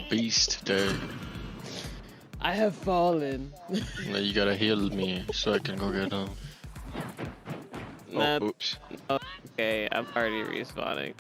beast, dude. I have fallen. Now you gotta heal me so I can go get him. Nah, Oh, oops. okay, I'm already respawning.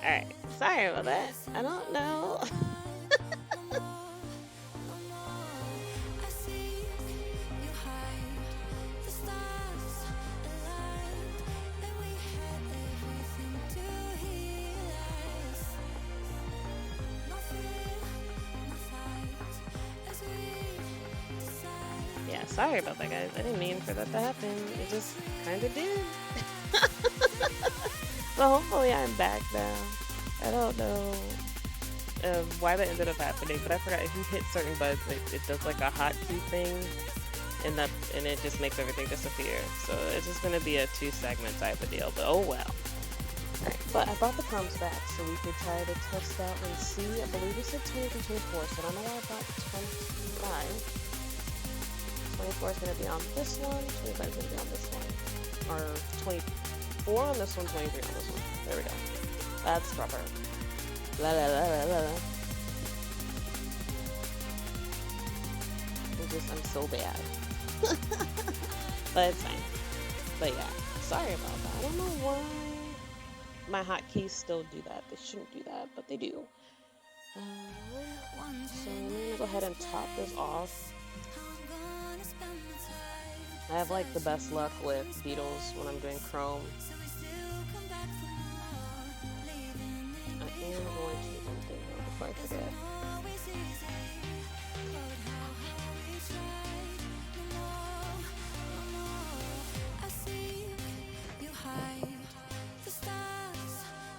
Alright, sorry about that. I don't know. Yeah, sorry about that, guys. I didn't mean for that to happen. It just kind of did. But hopefully I'm back now. I don't know why that ended up happening, but I forgot if you hit certain buttons, it does like a hotkey thing, and it just makes everything disappear. So it's just gonna be a 2-segment type of deal. But oh well. Alright, but I brought the prompts back so we could try to test out and see. I believe it said 20 through 24, so I don't know why I brought 25. 24 is going to be on this one, 25 is going to be on this one. Or 24 on this one, 23 on this one. There we go. That's proper. La la la la la. I'm so bad. But it's fine. But yeah, sorry about that. I don't know why my hotkeys still do that. They shouldn't do that, but they do. So I'm gonna go ahead and top this off. I have like the best luck with beetles when I'm doing Chrome. I am going to do something before I forget.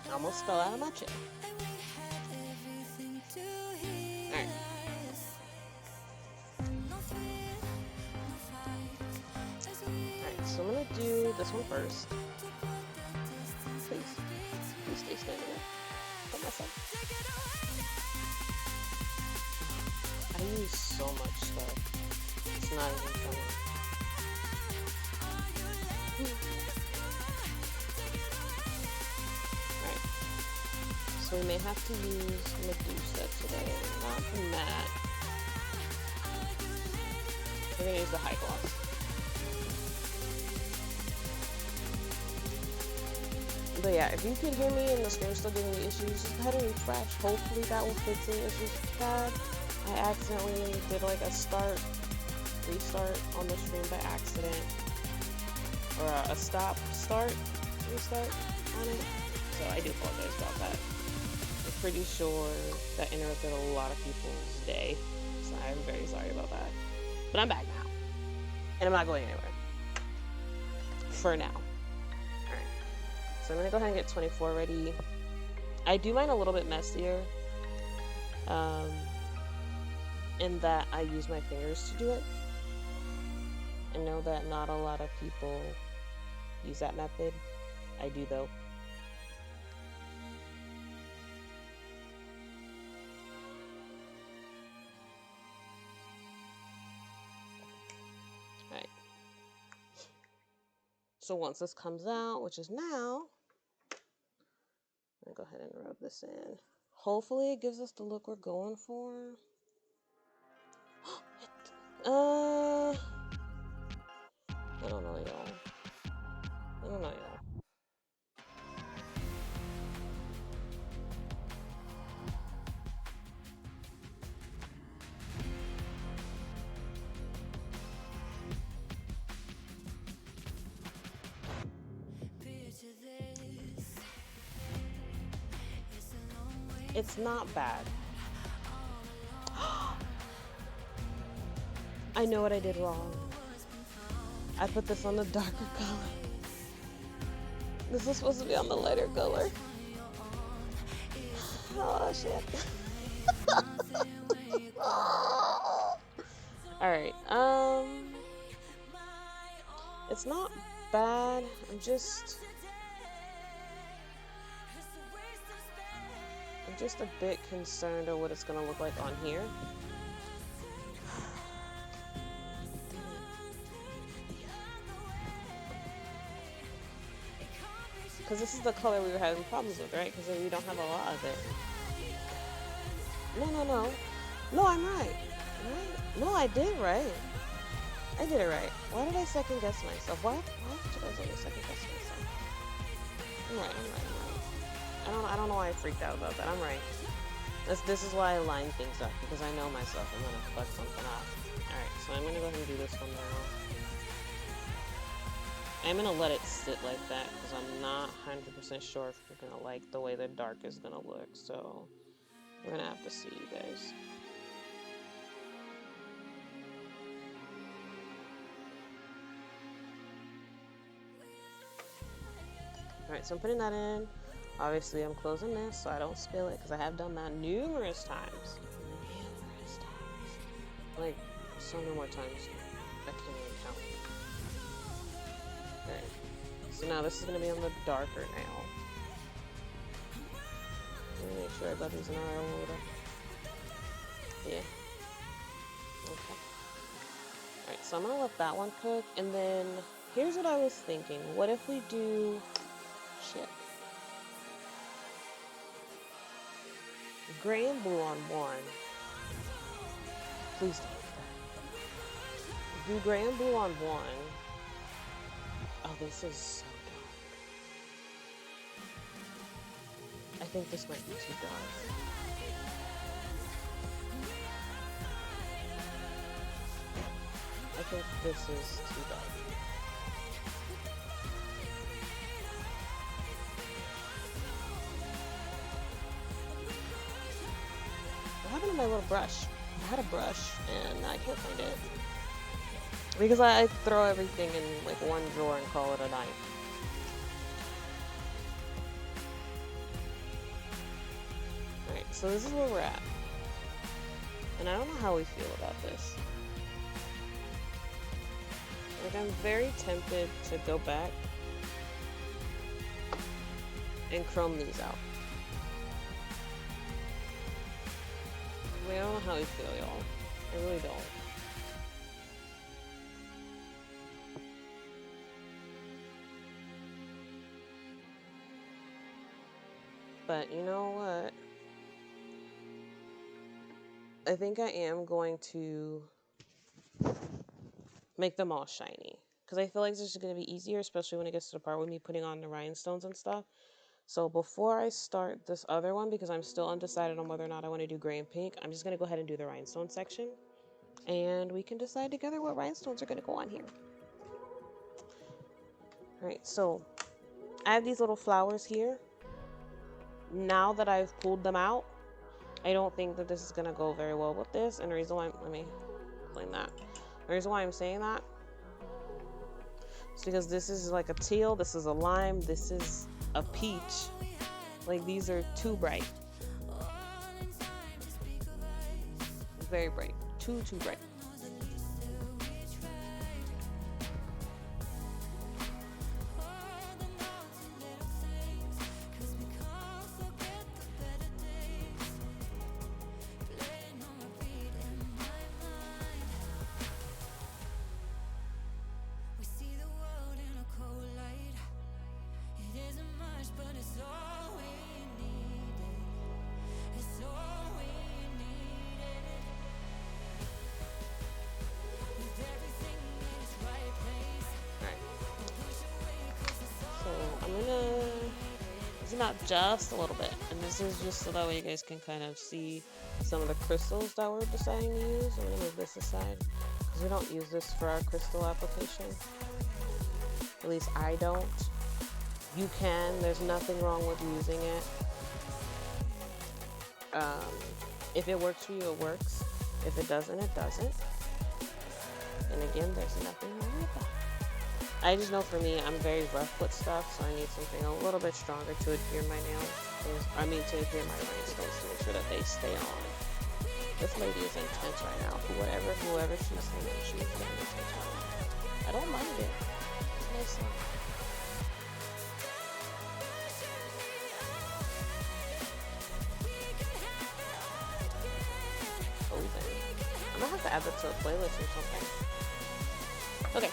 I almost fell out of my chair. Alright. Alright, so I'm gonna do this one first. Please stay standing up. Put myself. I use so much stuff. It's not even funny. Alright. So we may have to use Medusa today, not the mat. We're gonna use the high gloss. But yeah, if you can hear me and the stream's still giving me issues, just go ahead and refresh. Hopefully that will fix any issues you've had. I accidentally did like a restart on the stream by accident. Or a restart on it. So I do apologize about that. I'm pretty sure that interrupted a lot of people's day. So I'm very sorry about that. But I'm back now. And I'm not going anywhere. For now. So I'm going to go ahead and get 24 ready. I do mine a little bit messier. In that I use my fingers to do it. I know that not a lot of people use that method. I do though. Alright. So once this comes out, which is now, I'm gonna go ahead and rub this in. Hopefully it gives us the look we're going for. I don't know, y'all. I don't know, y'all. It's not bad. I know what I did wrong. I put this on the darker color. This is supposed to be on the lighter color. Oh shit. Alright, it's not bad. I'm just a bit concerned of what it's gonna look like on here. Because this is the color we were having problems with, right? Because we don't have a lot of it. No. No, I'm right. Right? No, I did right. I did it right. Why did I second guess myself? Why did you guys let me second guess myself? I'm right. I don't know why I freaked out about that. I'm right. This is why I line things up, because I know myself. I'm gonna fuck something up. Alright, so I'm gonna go ahead and do this one now. I'm gonna let it sit like that, because I'm not 100% sure if you're gonna like the way the dark is gonna look, so we're gonna have to see, you guys. Alright, so I'm putting that in. Obviously, I'm closing this so I don't spill it, because I have done that numerous times. Like, so many more times. I can't even count. Alright. So now this is going to be on the darker nail. Let me make sure I got these in our order. Yeah. Okay. Alright, so I'm going to let that one cook, and then here's what I was thinking. What if we do... Shit. Gray and blue on one. Please don't do that. Do gray and blue on one. Oh, this is so dark. I think this might be too dark. I think this is too dark. What happened to my little brush? I had a brush and I can't find it. Because I throw everything in like one drawer and call it a night. Alright, so this is where we're at. And I don't know how we feel about this. Like, I'm very tempted to go back and chrome these out. I mean, I don't know how we feel, y'all. I really don't. But you know what? I think I am going to make them all shiny. Because I feel like this is going to be easier, especially when it gets to the part with me putting on the rhinestones and stuff. So before I start this other one, because I'm still undecided on whether or not I want to do gray and pink, I'm just going to go ahead and do the rhinestone section. And we can decide together what rhinestones are going to go on here. Alright, so I have these little flowers here. Now that I've pulled them out, I don't think that this is going to go very well with this. And the reason why, let me explain that. The reason why I'm saying that is because this is like a teal, this is a lime, this is a peach. Like, these are too bright. Very bright. Too bright. Not just a little bit, and this is just so that way you guys can kind of see some of the crystals that we're deciding to use. I'm gonna move this aside because we don't use this for our crystal application. At least I don't. You can. There's nothing wrong with using it. If it works for you, it works. If it doesn't, it doesn't. And again, there's nothing wrong with that. I just know for me, I'm very rough with stuff, so I need something a little bit stronger to adhere my nails. To adhere my rhinestones to make sure that they stay on. This lady is intense right now. Whoever she's singing, she's getting intense right now. I don't mind it. It's a nice song. I'm gonna have to add that to a playlist or something. Okay.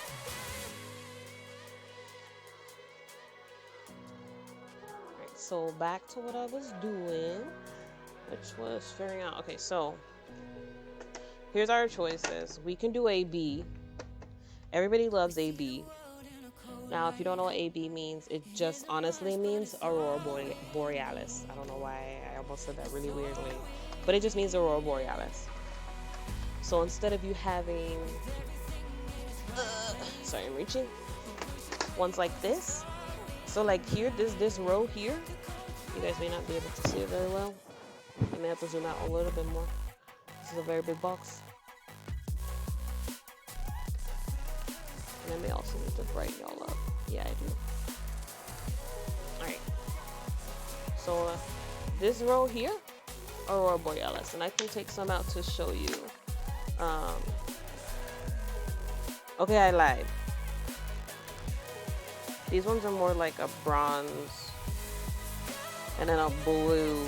Alright, so back to what I was doing, which was figuring out. Okay, so here's our choices. We can do AB. Everybody loves AB. Now, if you don't know what AB means, it just honestly means Aurora Borealis. I don't know why I almost said that really weirdly, but it just means Aurora Borealis. So instead of you having, sorry, I'm reaching, ones like this. So like here, this row here, you guys may not be able to see it very well. You may have to zoom out a little bit more. This is a very big box. And I may also need to brighten y'all up. Yeah, I do. Alright. So this row here, Aurora Borealis, and I can take some out to show you. Okay, I lied. These ones are more like a bronze and then a blue.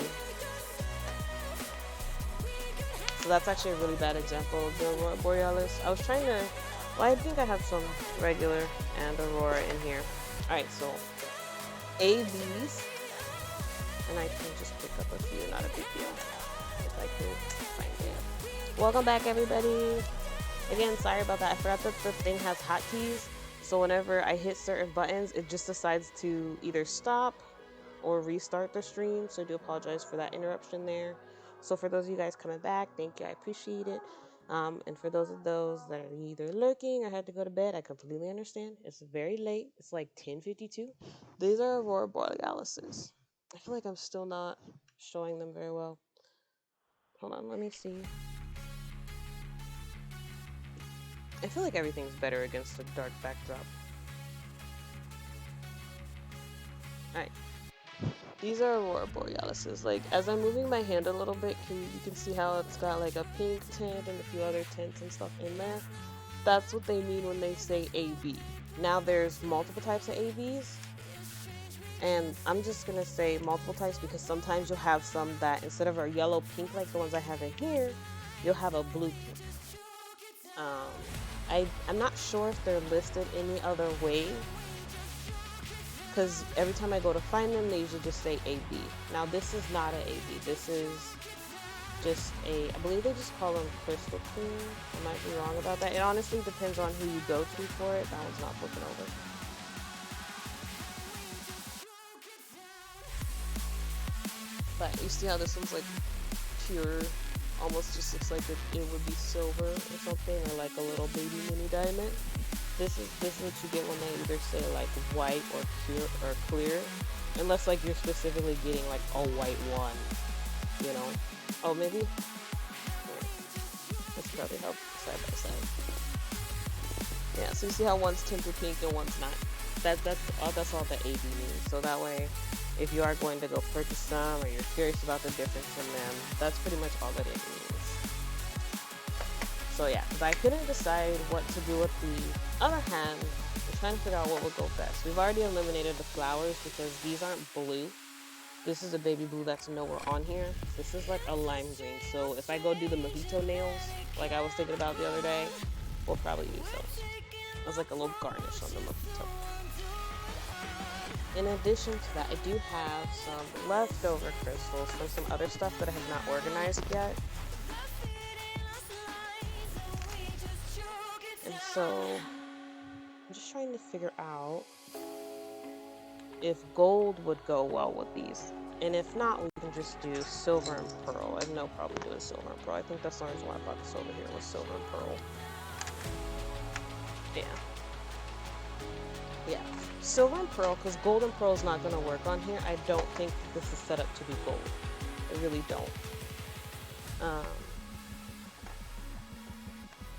So that's actually a really bad example of the Aurora Borealis. I was trying to, well, I think I have some regular and Aurora in here. Alright, so ABs, and I can just pick up a few, not a big deal, if I can find it. Welcome back, everybody. Again, sorry about that. I forgot that the thing has hotkeys, so whenever I hit certain buttons, it just decides to either stop or restart the stream, so I do apologize for that interruption there. So for those of you guys coming back, thank you, I appreciate it. And for those that are either lurking or had to go to bed, I completely understand. It's very late. It's like 10:52. These are Aurora Borealises. I feel like I'm still not showing them very well. Hold on, let me see. I feel like everything's better against a dark backdrop. Alright. These are Aurora Borealises. Like, as I'm moving my hand a little bit, you can see how it's got like a pink tint and a few other tints and stuff in there. That's what they mean when they say AB. Now there's multiple types of ABs. And I'm just gonna say multiple types because sometimes you'll have some that instead of a yellow pink like the ones I have in here, you'll have a blue pink. I'm not sure if they're listed any other way, because every time I go to find them, they usually just say AB. Now this is not an AB. This is just a, I believe they just call them crystal clear. I might be wrong about that. It honestly depends on who you go to for it. That one's not flipping over. But you see how this one's like pure, almost just looks like it would be silver or something, or like a little baby mini diamond. This is what you get when they either say like white or pure or clear, unless like you're specifically getting like a white one, you know. Oh, maybe. Let's probably help side by side. Yeah, so you see how one's tinted pink and one's not. That's all the AB means. So that way, if you are going to go purchase some or you're curious about the difference in them, that's pretty much all that it means. So yeah, because I couldn't decide what to do with the other hand. I'm trying to figure out what would go best. We've already eliminated the flowers because these aren't blue. This is a baby blue that's nowhere on here. This is like a lime green. So if I go do the mojito nails, like I was thinking about the other day, we'll probably use those. As like a little garnish on the mojito. In addition to that, I do have some leftover crystals from some other stuff that I have not organized yet. And so, I'm just trying to figure out if gold would go well with these. And if not, we can just do silver and pearl. I have no problem doing silver and pearl. I think that's the reason why I brought this over here was silver and pearl. Yeah. Yeah. Silver and pearl, because gold and pearl is not going to work on here. I don't think this is set up to be gold. I really don't.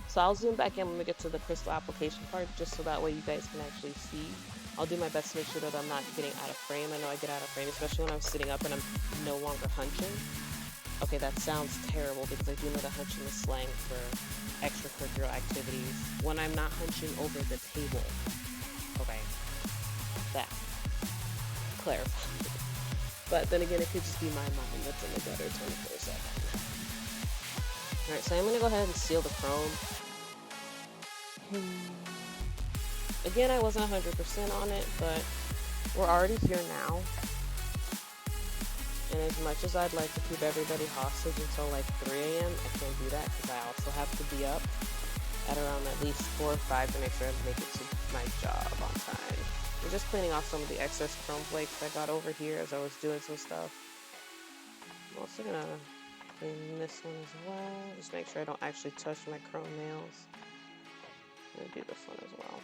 So I'll zoom back in when we get to the crystal application part, just so that way you guys can actually see. I'll do my best to make sure that I'm not getting out of frame. I know I get out of frame, especially when I'm sitting up and I'm no longer hunching. Okay, that sounds terrible because I do know that hunching is slang for extracurricular activities when I'm not hunching over the table. Okay, that clarified. But then again, it could just be my mom that's in the gutter 24/7. Alright, so I'm gonna go ahead and seal the chrome. Again, I wasn't 100% on it, but we're already here now. And as much as I'd like to keep everybody hostage until like 3 a.m., I can't do that because I also have to be up at around at least 4 or 5 to make sure I make it to my job on time. I'm just cleaning off some of the excess chrome flakes I got over here as I was doing some stuff. I'm also gonna clean this one as well. Just make sure I don't actually touch my chrome nails. I'm gonna do this one as well.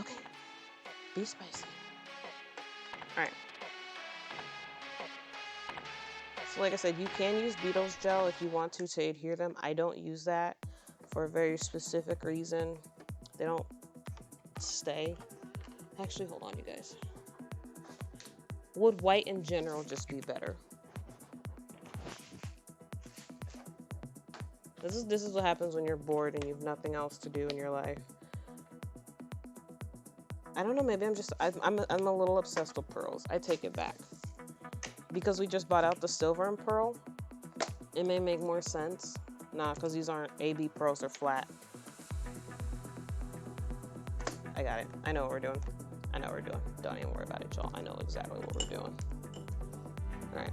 Okay. Be spicy. Alright. So like I said, you can use Beetle's gel if you want to adhere them. I don't use that for a very specific reason. They don't stay. Actually, hold on, you guys. Would white in general just be better? This is what happens when you're bored and you have nothing else to do in your life. I don't know, maybe I'm a little obsessed with pearls. I take it back. Because we just bought out the silver and pearl, it may make more sense. Nah, because these aren't AB pearls, they're flat. I got it. I know what we're doing. I know what we're doing. Don't even worry about it, y'all. I know exactly what we're doing. Alright.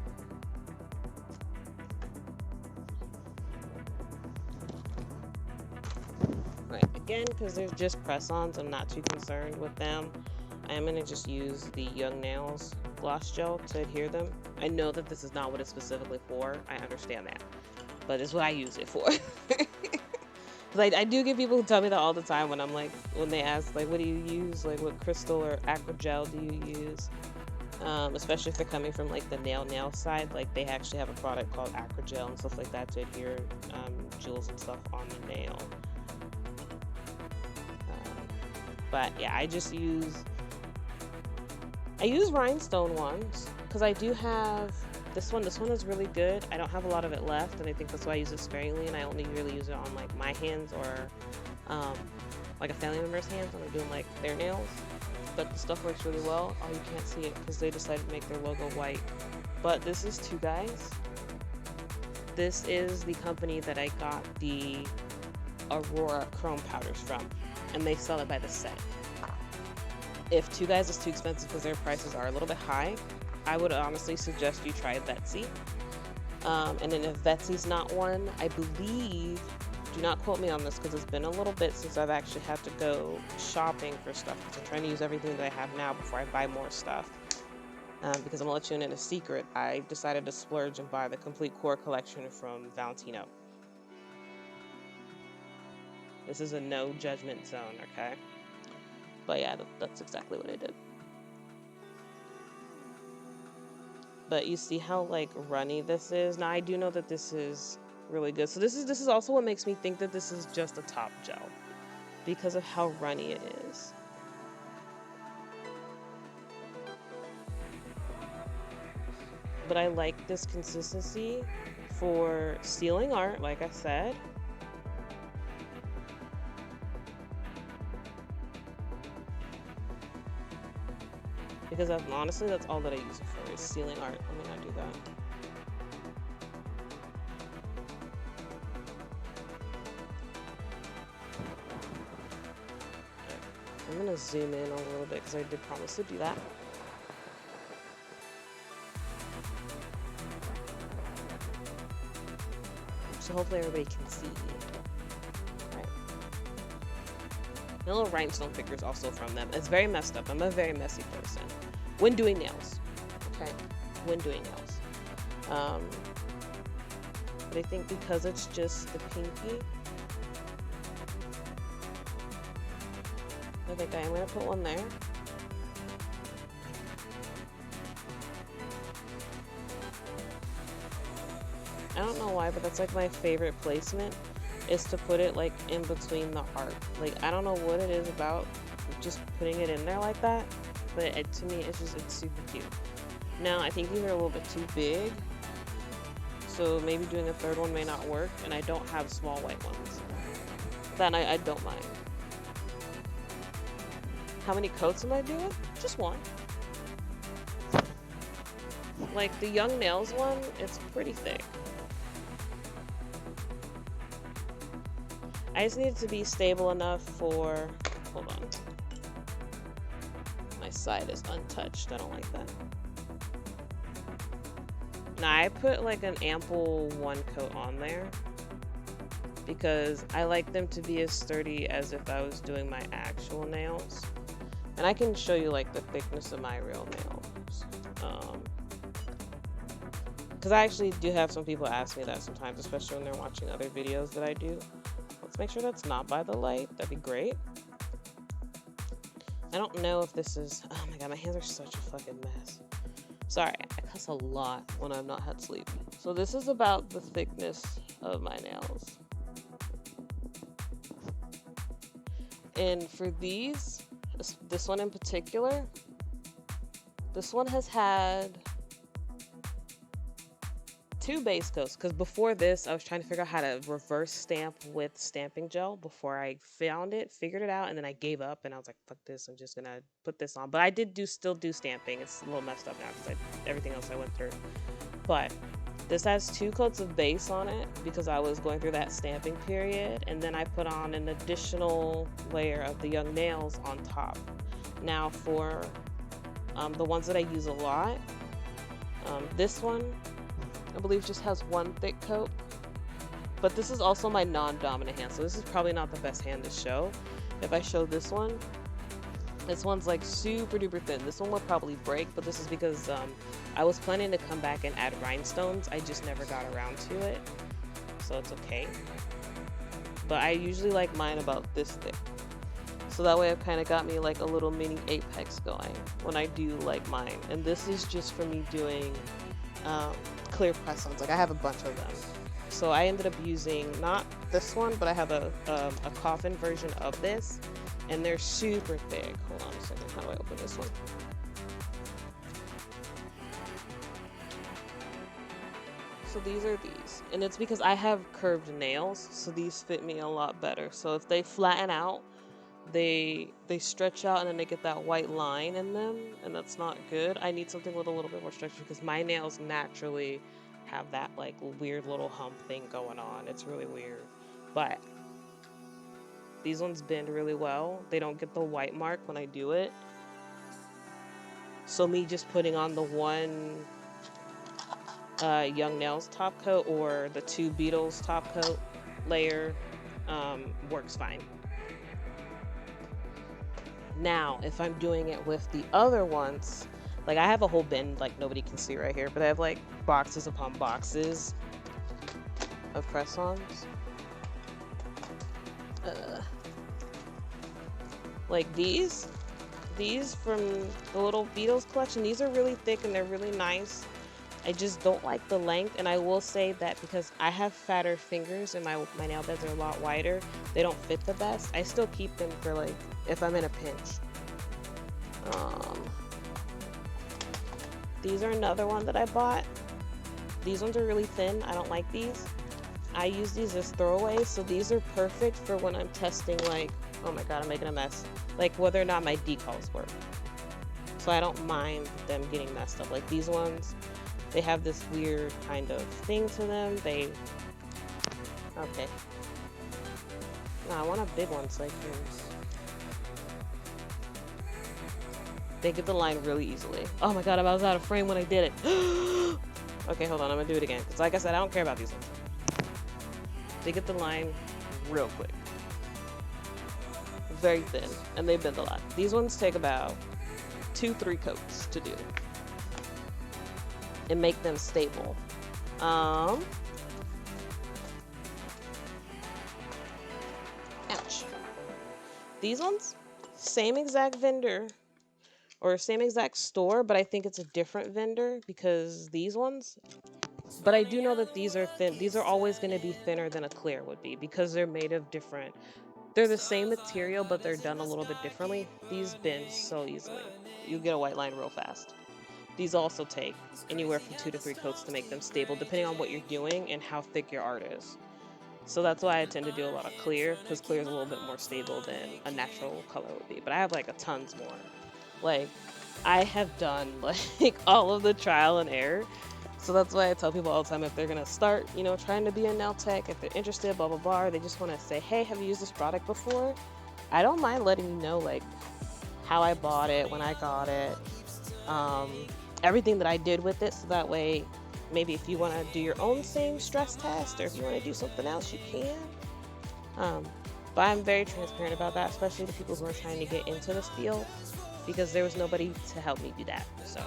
Right, again, because they're just press-ons, I'm not too concerned with them. I am going to just use the Young Nails gloss gel to adhere them. I know that this is not what it's specifically for. I understand that. But it's what I use it for. Like, I do get people who tell me that all the time when I'm like, when they ask, like, what do you use? Like, what crystal or aqua gel do you use? Especially if they're coming from, like, the nail side. Like, they actually have a product called aqua gel and stuff like that to adhere jewels and stuff on the nail. But, yeah, I use rhinestone ones because I do have this one. This one is really good. I don't have a lot of it left, and I think that's why I use it sparingly, and I only really use it on like my hands or like a family member's hands when I'm doing like their nails. But the stuff works really well. Oh, you can't see it because they decided to make their logo white. But this is Two Guys. This is the company that I got the Aurora chrome powders from, and they sell it by the set. If Two Guys is too expensive because their prices are a little bit high, I would honestly suggest you try Vetsy. And then if Vetsy's not one, I believe, do not quote me on this because it's been a little bit since I've actually had to go shopping for stuff because I'm trying to use everything that I have now before I buy more stuff. Because I'm going to let you in a secret, I decided to splurge and buy the complete core collection from Valentino. This is a no judgment zone, okay? But yeah, that's exactly what I did. But you see how like runny this is? Now I do know that this is really good. So this is also what makes me think that this is just a top gel because of how runny it is. But I like this consistency for sealing art, like I said. Because honestly, that's all that I use it for, is sealing art. Let me not do that. I'm gonna zoom in a little bit because I did promise to do that. So hopefully everybody can see. Right. The little rhinestone figure is also from them. It's very messed up. I'm a very messy person when doing nails. Okay, when doing nails. But I think because it's just the pinky, I think I am gonna put one there. I don't know why, but that's like my favorite placement, is to put it like in between the heart. Like, I don't know what it is about just putting it in there like that, but to me it's super cute. Now I think these are a little bit too big, so maybe doing a third one may not work, and I don't have small white ones. Then I don't mind. How many coats am I doing? Just one. Like the Young Nails one, it's pretty thick. I just need it to be stable enough for, hold on. My side is untouched, I don't like that. Now I put like an ample one coat on there because I like them to be as sturdy as if I was doing my actual nails. And I can show you like the thickness of my real nails. Because I actually do have some people ask me that sometimes, especially when they're watching other videos that I do. Let's make sure that's not by the light. That'd be great. I don't know if this is... Oh my god, my hands are such a fucking mess. Sorry, I cuss a lot when I've not had sleep. So this is about the thickness of my nails. And for these, this one in particular, this one has had 2 base coats, because before this I was trying to figure out how to reverse stamp with stamping gel before I figured it out, and then I gave up and I was like, fuck this, I'm just gonna put this on. But I did still do stamping. It's a little messed up now because everything else I went through. But this has 2 coats of base on it because I was going through that stamping period, and then I put on an additional layer of the Young Nails on top. Now for the ones that I use a lot, this one I believe just has 1 thick coat, but this is also my non-dominant hand, so this is probably not the best hand to show. If I show this one's like super duper thin. This one will probably break, but this is because I was planning to come back and add rhinestones. I just never got around to it, so it's okay. But I usually like mine about this thick, so that way I've kind of got me like a little mini apex going when I do like mine. And this is just for me doing clear press-ons. Like I have a bunch of them, so I ended up using not this one, but I have a coffin version of this, and they're super thick. Hold on a second, how do I open this one? So these are these, and it's because I have curved nails, so these fit me a lot better. So if they flatten out, they stretch out, and then they get that white line in them, and that's not good. I need something with a little bit more structure because my nails naturally have that like weird little hump thing going on. It's really weird. But these ones bend really well. They don't get the white mark when I do it. So me just putting on the one Young Nails top coat or the 2 Beetles top coat layer works fine. Now, if I'm doing it with the other ones, like I have a whole bin, like nobody can see right here, but I have like boxes upon boxes of press-ons. Like these from the little Beetles collection, these are really thick and they're really nice. I just don't like the length, and I will say that because I have fatter fingers and my nail beds are a lot wider, they don't fit the best. I still keep them for like if I'm in a pinch. These are another one that I bought. These ones are really thin. I don't like these. I use these as throwaways, so these are perfect for when I'm testing, like, oh my god, I'm making a mess, like whether or not my decals work. So I don't mind them getting messed up. Like these ones, they have this weird kind of thing to them. Okay. No, I want a big one so I can... They get the line really easily. Oh my god, I was out of frame when I did it. Okay, hold on, I'm gonna do it again. Because like I said, I don't care about these ones. They get the line real quick. Very thin, and they bend a lot. These ones take about 2-3 coats to do. And make them stable. Ouch. These ones, same exact vendor or same exact store, but I think it's a different vendor because these ones, but I do know that these are thin. These are always going to be thinner than a clear would be because they're made of different, they're the same material, but they're done a little bit differently. These bend so easily. You get a white line real fast. these also take anywhere from 2 to 3 coats to make them stable, depending on what you're doing and how thick your art is. So that's why I tend to do a lot of clear, because clear is a little bit more stable than a natural color would be. But I have like a tons more. Like, I have done like all of the trial and error. So that's why I tell people all the time, if they're gonna start, you know, trying to be a nail tech, if they're interested, blah blah blah, or they just want to say, hey, have you used this product before? I don't mind letting you know like how I bought it, when I got it, everything that I did with it, so that way maybe if you want to do your own same stress test, or if you want to do something else, you can. But I'm very transparent about that, especially to people who are trying to get into this field, because there was nobody to help me do that. So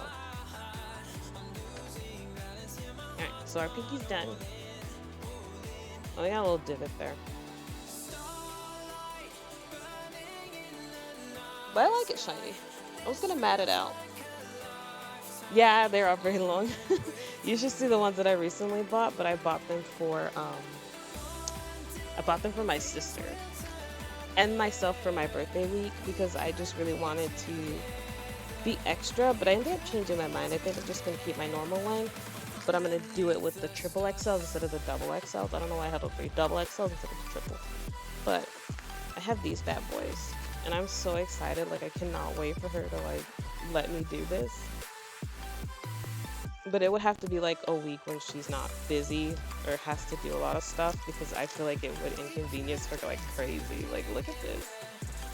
alright, so our pinky's done. Oh, we got a little divot there. But I like it shiny. I was gonna mat it out. Yeah, they are very long. You should see the ones that I recently bought, but I bought them for my sister and myself for my birthday week, because I just really wanted to be extra, but I ended up changing my mind. I think I'm just gonna keep my normal length, but I'm gonna do it with the triple XLs instead of the double XLs. I don't know why I had the 3 double XLs instead of the triple, but I have these bad boys, and I'm so excited. Like, I cannot wait for her to like let me do this. But it would have to be like a week when she's not busy or has to do a lot of stuff, because I feel like it would inconvenience her like crazy. Like, look at this.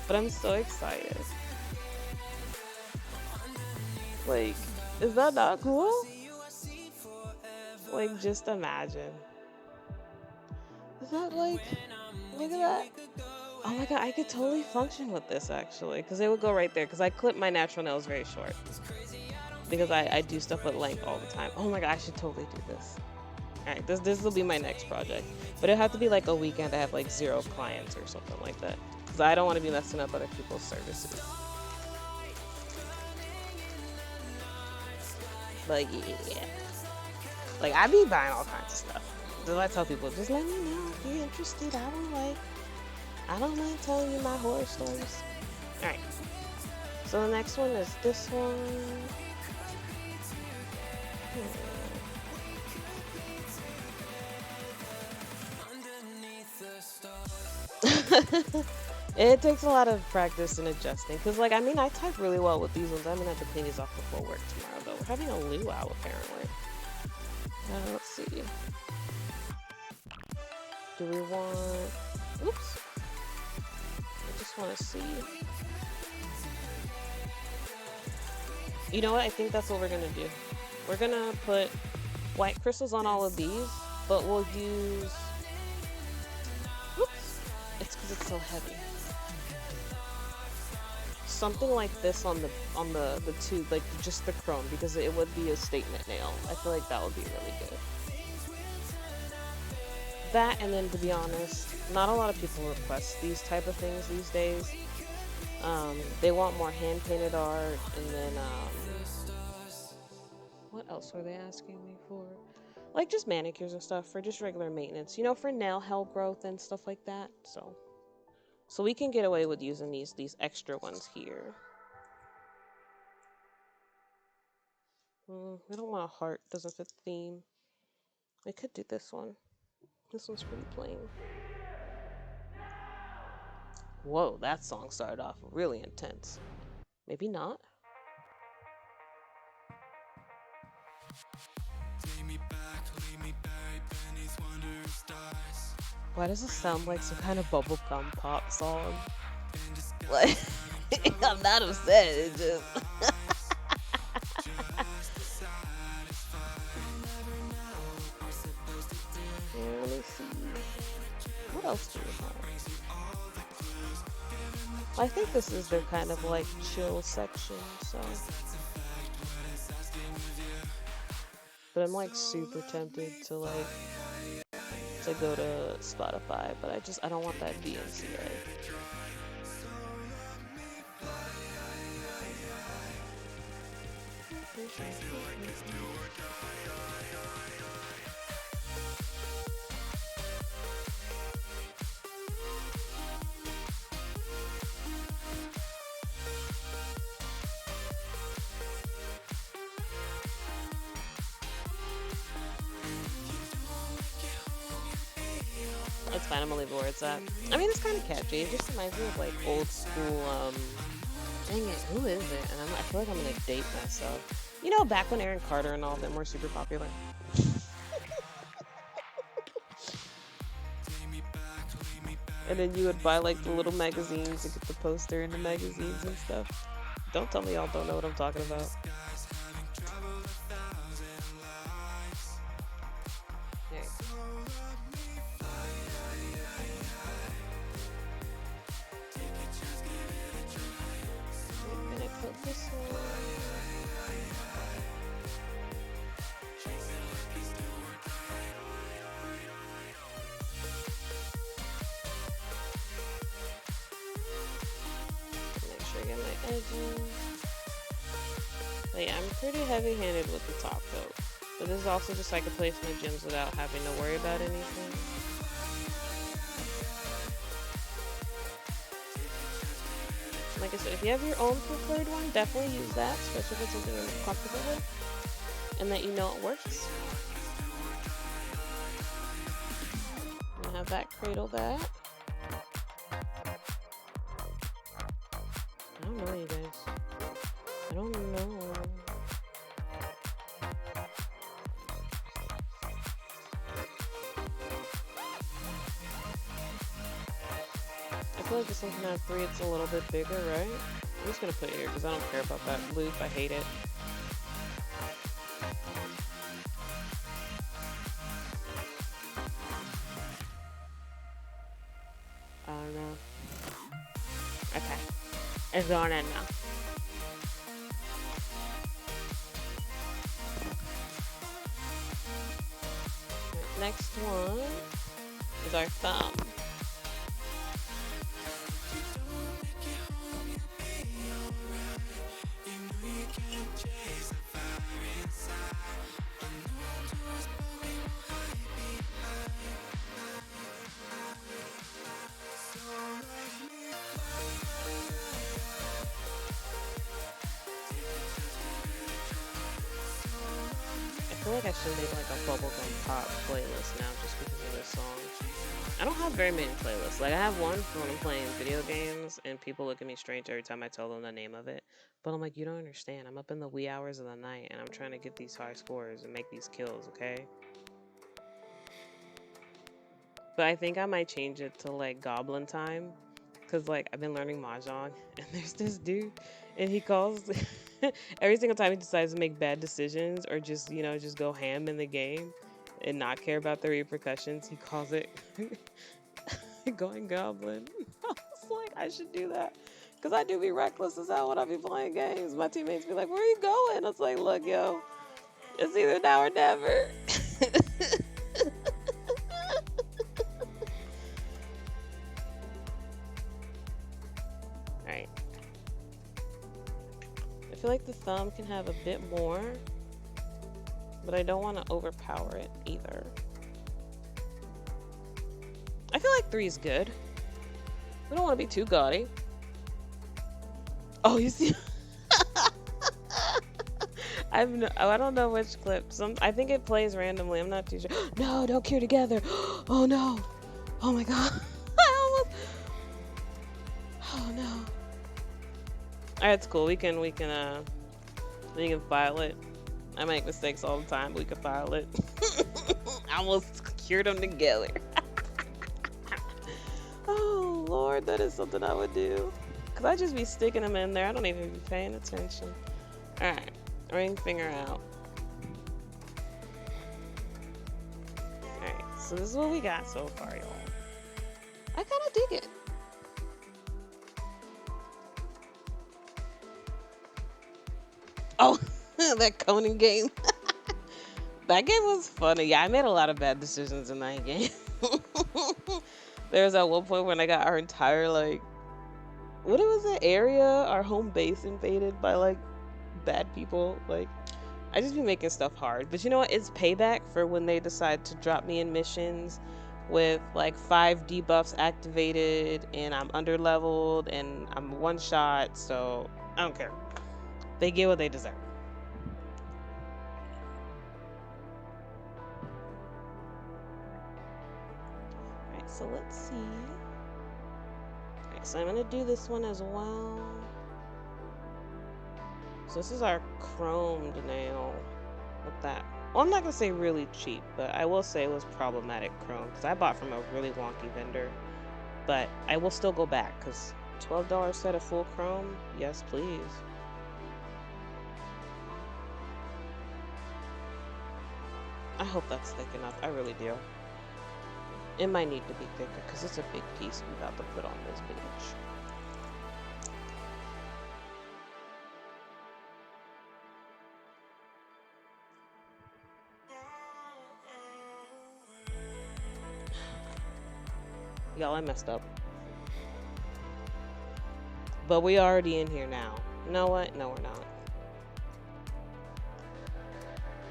But I'm so excited. Like, is that not cool? Like, just imagine. Is that like, look at that. Oh my god, I could totally function with this actually, because it would go right there, because I clip my natural nails very short. Because I do stuff with length all the time. Oh my god, I should totally do this. Alright, this will be my next project. But it'll have to be like a weekend I have like 0 clients or something like that. Because I don't want to be messing up other people's services. Like, yeah. Like, I be buying all kinds of stuff. So I tell people, just let me know if you're interested. I don't mind telling you my horror stories. Alright. So the next one is this one. It takes a lot of practice and adjusting, because like, I mean, I type really well with these ones. I'm gonna have to clean these off before work tomorrow though. We're having a luau apparently. Let's see. Do we want, oops, I just want to see. You know what, I think that's what we're gonna do. We're gonna put white crystals on all of these, but we'll use, oops, it's because it's so heavy. Something like this on the two, like just the chrome, because it would be a statement nail. I feel like that would be really good. That, and then to be honest, not a lot of people request these type of things these days. They want more hand painted art, and then what else were they asking me for? Like just manicures and stuff for just regular maintenance, you know, for nail hair growth and stuff like that. So we can get away with using these extra ones here. We don't want a heart, doesn't fit the theme. I could do this one. This one's pretty plain. Whoa, that song started off really intense. Maybe not. Why does it sound like some kind of bubblegum pop song? Like, I'm not upset, it just... Let me see. What else do we have? I think this is their kind of like chill section, so... But I'm like super tempted to like go to Spotify, but I don't want that DMCA. It's fine, I'm gonna leave it where it's at. I mean, it's kind of catchy. It just reminds me of like old school, dang it, who is it? And I feel like I'm gonna date myself. You know, back when Aaron Carter and all of them were super popular. And then you would buy like the little magazines and get the poster in the magazines and stuff. Don't tell me y'all don't know what I'm talking about. Okay. I'm gonna put this one. Make sure I get my edges. But yeah, I'm pretty heavy-handed with the top coat. But this is also just so I can place my gems without having to worry about anything. Like I said, if you have your own preferred one, definitely use that, especially if it's something you're comfortable with and that you know it works. I'm gonna have that cradle that. I don't know, you guys. I don't know. I feel like this one can have 3, it's a little bit bigger, right? I'm just gonna put it here because I don't care about that loop. I hate it. I don't know. Okay. It's going in now. Next one is our thumb. I feel like I should make like a bubblegum pop playlist now just because of this song. I don't have very many playlists. Like I have one for when I'm playing video games and people look at me strange every time I tell them the name of it. But I'm like, you don't understand. I'm up in the wee hours of the night and I'm trying to get these high scores and make these kills, okay? But I think I might change it to like Goblin Time. Cause like I've been learning Mahjong and there's this dude and he calls every single time he decides to make bad decisions or just, you know, just go ham in the game and not care about the repercussions, he calls it going goblin. I was like, I should do that. Cause I do be reckless as hell when I be playing games. My teammates be like, where are you going? I was like, look, yo, it's either now or never. Alright. I feel like the thumb can have a bit more, but I don't want to overpower it either. I feel like 3 is good. We don't want to be too gaudy. Oh, you see? I don't know which clip. I think it plays randomly. I'm not too sure. No, don't cure together. Oh no. Oh my god. I almost. Oh no. Alright, it's cool. We can file it. I make mistakes all the time, but we can file it. I almost cured them together. Oh Lord, that is something I would do. Cause I just be sticking them in there. I don't even be paying attention. Alright, ring finger out. Alright, so this is what we got so far, y'all. I kinda dig it. Oh, that Conan game. That game was funny. Yeah, I made a lot of bad decisions in that game. There was at one point when I got our entire, like, what was the area? Our home base invaded by, like, bad people. Like, I just be making stuff hard. But you know what? It's payback for when they decide to drop me in missions with, like, 5 debuffs activated and I'm under-leveled and I'm one-shot, so I don't care. They get what they deserve. Alright, so let's see. Alright, so I'm gonna do this one as well. So this is our chromed nail with that. Well, I'm not gonna say really cheap, but I will say it was problematic chrome because I bought from a really wonky vendor. But I will still go back because $12 set of full chrome, yes please. I hope that's thick enough. I really do. It might need to be thicker because it's a big piece we about to put on this bitch. Y'all, I messed up. But we already in here now. You know what? No, we're not.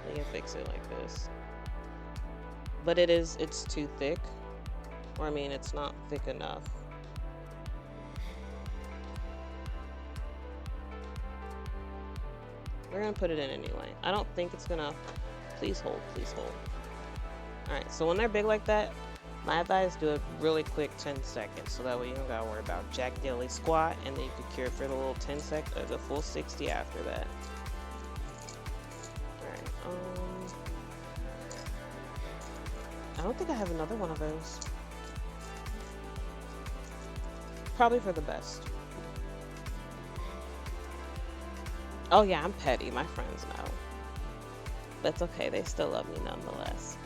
We can fix it like this. But it's too thick. Or I mean, it's not thick enough. We're gonna put it in anyway. I don't think it's gonna... Please hold, please hold. Alright, so when they're big like that, my advice, do a really quick 10 seconds, so that way you don't gotta worry about Jack Daily squat, and then you can cure for the little 10 sec, the full 60 after that. Alright, I don't think I have another one of those. Probably for the best. Oh yeah, I'm petty, my friends know. That's okay, they still love me nonetheless.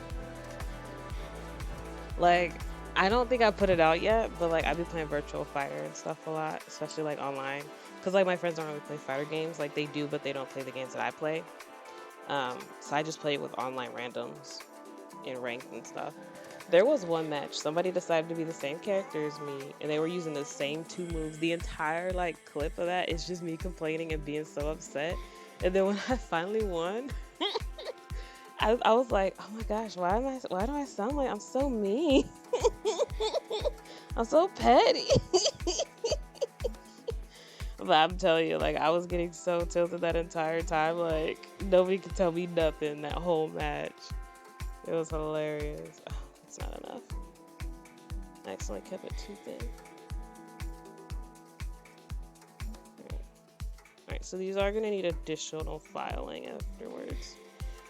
Like, I don't think I put it out yet, but like I be playing Virtual Fighter and stuff a lot, especially like online. Cause like my friends don't really play fighter games, like they do, but they don't play the games that I play. So I just play with online randoms in ranked and stuff. There was one match, somebody decided to be the same character as me, and they were using the same 2 moves. The entire like clip of that is just me complaining and being so upset. And then when I finally won, I was like, oh my gosh, why do I sound like I'm so mean? I'm so petty. But I'm telling you, like, I was getting so tilted that entire time, like, nobody could tell me nothing that whole match. It was hilarious. Oh, it's not enough. I accidentally kept it too thin. Alright, so these are going to need additional filing afterwards.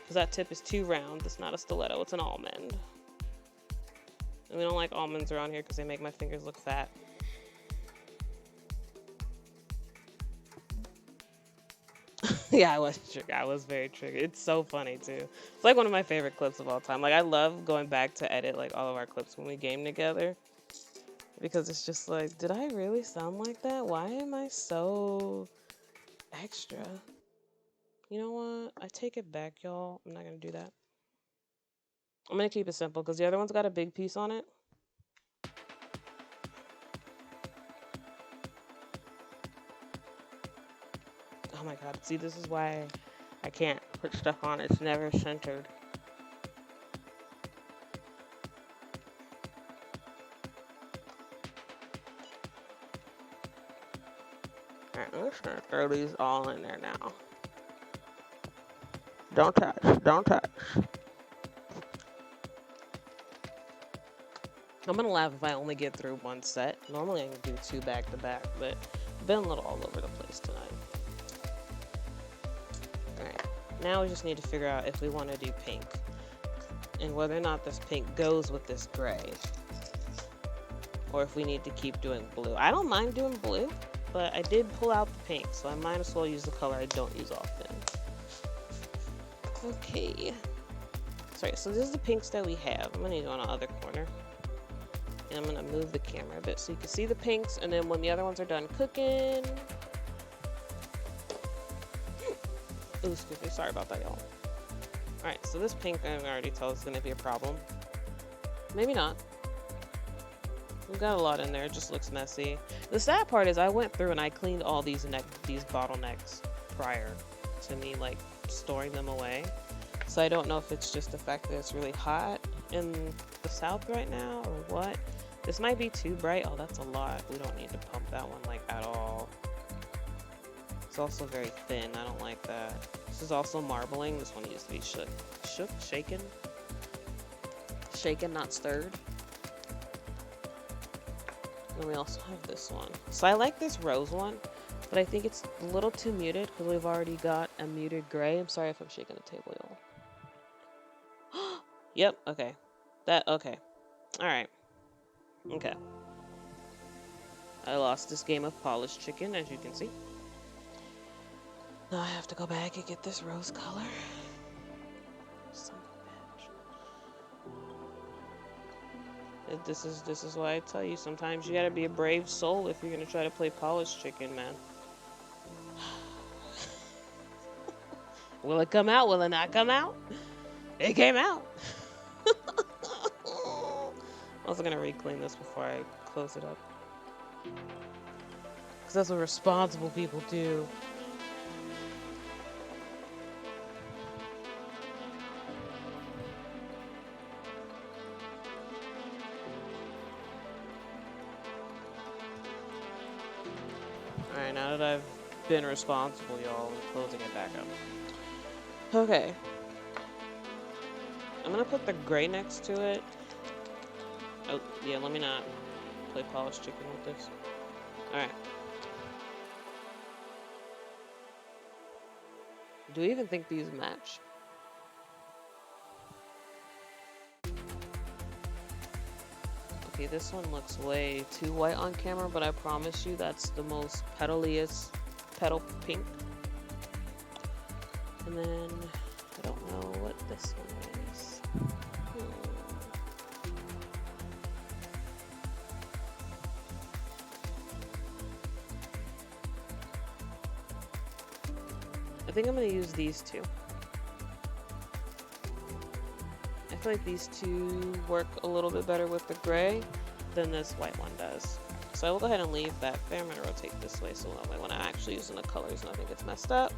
Because that tip is too round. It's not a stiletto, it's an almond. And we don't like almonds around here because they make my fingers look fat. Yeah, I was very triggered. It's so funny too. It's like one of my favorite clips of all time. Like I love going back to edit like all of our clips when we game together. Because it's just like, did I really sound like that? Why am I so extra? You know what? I take it back, y'all. I'm not gonna do that. I'm gonna keep it simple because the other one's got a big piece on it. Oh my god, see, this is why I can't put stuff on. It's never centered. Alright, I'm just gonna throw these all in there now. Don't touch, don't touch. I'm gonna laugh if I only get through one set. Normally I can do 2 back to back, but I've been a little all over the place tonight. Alright, now we just need to figure out if we want to do pink. And whether or not this pink goes with this gray. Or if we need to keep doing blue. I don't mind doing blue, but I did pull out the pink, so I might as well use the color I don't use often. Okay. Sorry, so this is the pinks that we have. I'm gonna need to go on the other corner. And I'm gonna move the camera a bit so you can see the pinks, and then when the other ones are done cooking... Ooh, excuse me, sorry about that, y'all. Alright, so this pink, I can already tell is gonna be a problem. Maybe not. We've got a lot in there, it just looks messy. The sad part is I went through and I cleaned all these bottlenecks prior to me, like, storing them away. So I don't know if it's just the fact that it's really hot in the south right now or what. This might be too bright. Oh, that's a lot. We don't need to pump that one like at all. It's also very thin. I don't like that. This is also marbling. This one needs to be shaken, not stirred. Then we also have this one. So I like this rose one, but I think it's a little too muted because we've already got a muted gray. I'm sorry if I'm shaking the table, y'all. Yep, okay. Okay. Alright. Okay. I lost this game of polished chicken, as you can see. Now I have to go back and get this rose color. Son of a bitch. This is why I tell you, sometimes you gotta be a brave soul if you're gonna try to play polished chicken, man. Will it come out? Will it not come out? It came out. I was gonna re-clean this before I close it up. Because that's what responsible people do. Alright, now that I've been responsible, y'all, I'm closing it back up. Okay. I'm gonna put the gray next to it. Oh, yeah, let me not play polished chicken with this. Alright. Do we even think these match? Okay, this one looks way too white on camera, but I promise you that's the most petaliest petal pink. And then, I don't know what this one is. I think I'm going to use these two. I feel like these two work a little bit better with the gray than this white one does. So I will go ahead and leave that there. I'm going to rotate this way so that way when I'm actually using the colors, nothing gets messed up.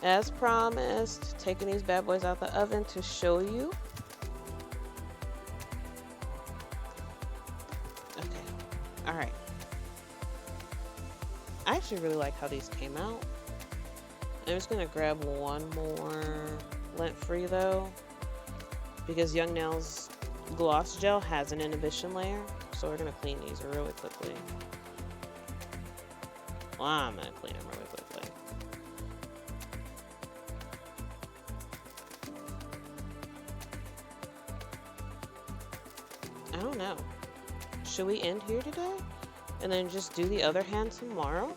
As promised, taking these bad boys out the oven to show you. Okay. Alright. I actually really like how these came out. I'm just going to grab one more lint free though, because Young Nails Gloss Gel has an inhibition layer, so we're going to clean these really quickly. Well, I'm going to clean them really quickly. I don't know. Should we end here today? And then just do the other hand tomorrow?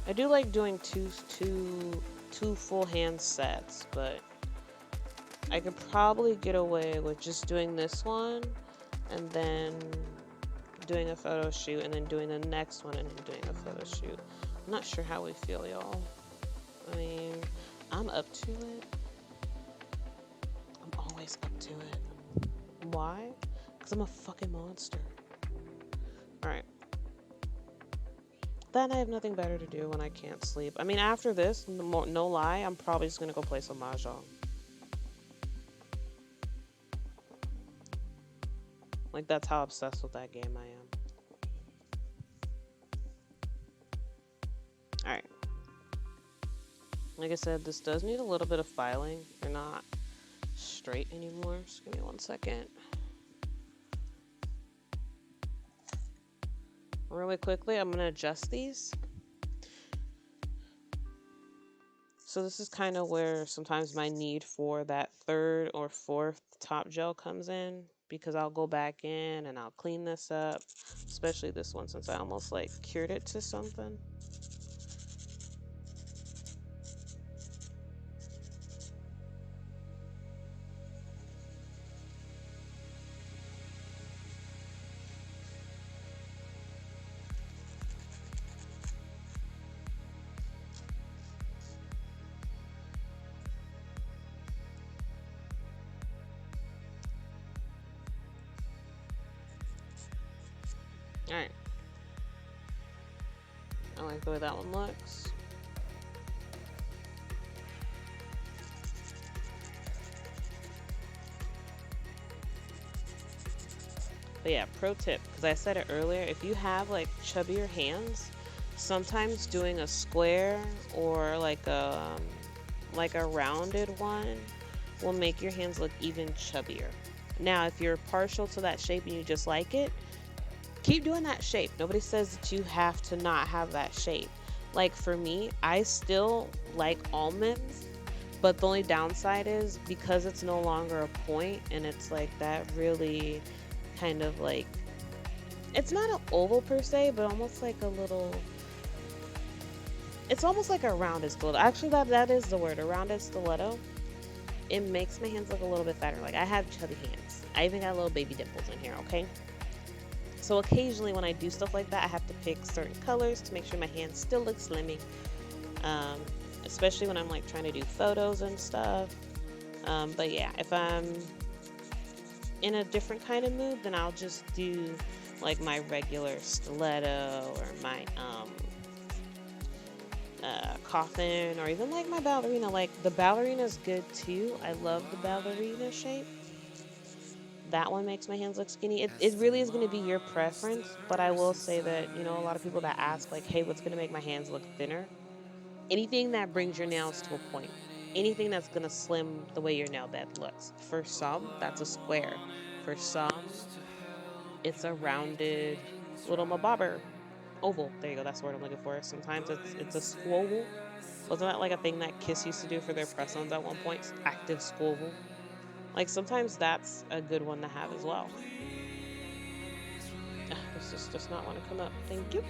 I do like doing two full hand sets, but I could probably get away with just doing this one and then doing a photo shoot and then doing the next one and then doing a photo shoot. I'm not sure how we feel, y'all. I mean, I'm up to it. I'm always up to it. Why? Because I'm a fucking monster. Alright. Then I have nothing better to do when I can't sleep. I mean, after this, no lie, I'm probably just gonna go play some Mahjong. Like, that's how obsessed with that game I am. Alright. Like I said, this does need a little bit of filing. They're not straight anymore. Just give me 1 second. Really quickly, I'm going to adjust these. So this is kind of where sometimes my need for that third or fourth top gel comes in, because I'll go back in and I'll clean this up, especially this one since I almost like cured it to something. Alright. I like the way that one looks. But yeah, pro tip, because I said it earlier, if you have like chubbier hands, sometimes doing a square or like a rounded one will make your hands look even chubbier. Now, if you're partial to that shape and you just like it, keep doing that shape. Nobody says that you have to not have that shape. Like for me, I still like almonds, but the only downside is because it's no longer a point and it's like that really kind of like, it's not an oval per se, but almost like a little, it's almost like a rounded stiletto. Actually, that is the word, a rounded stiletto. It makes my hands look a little bit fatter. Like I have chubby hands. I even got little baby dimples in here, okay? So occasionally when I do stuff like that, I have to pick certain colors to make sure my hands still look slimming. Especially when I'm like trying to do photos and stuff. But yeah, if I'm in a different kind of mood, then I'll just do like my regular stiletto or my coffin, or even like my ballerina. Like the ballerina is good too. I love the ballerina shape. That one makes my hands look skinny. It really is going to be your preference, but I will say that, you know, a lot of people that ask like, hey, what's going to make my hands look thinner? Anything that brings your nails to a point. Anything that's going to slim the way your nail bed looks. For some, that's a square. For some, it's a rounded little mabobber. Oval. There you go. That's the word I'm looking for. Sometimes it's a squoval. Wasn't that like a thing that Kiss used to do for their press-ons at one point? Active squoval. Like sometimes that's a good one to have as well. This does not want to come up. Thank you.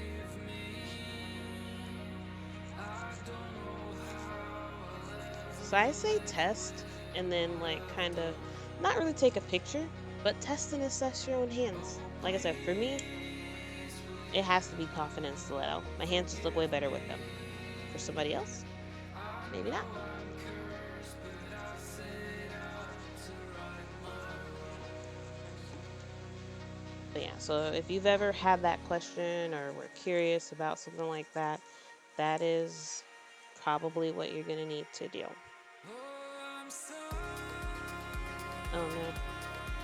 So I say test and then like kind of not really take a picture, but test and assess your own hands. Like I said, for me, it has to be coffin and stiletto. My hands just look way better with them. For somebody else, maybe not. But yeah, so if you've ever had that question or were curious about something like that, that is probably what you're gonna need to do. Oh no,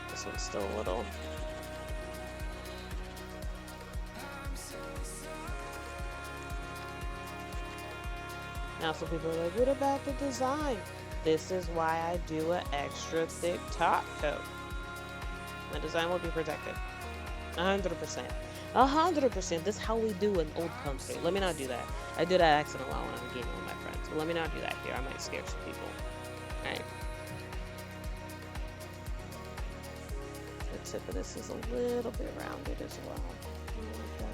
this one's still a little. Now some people are like, what about the design? This is why I do an extra thick top coat. My design will be protected. 100%. 100%. This is how we do in old country. Let me not do that. I do that accident a lot when I'm gaming with my friends. But let me not do that here. I might scare some people. Alright. The tip of this is a little bit rounded as well. I like that.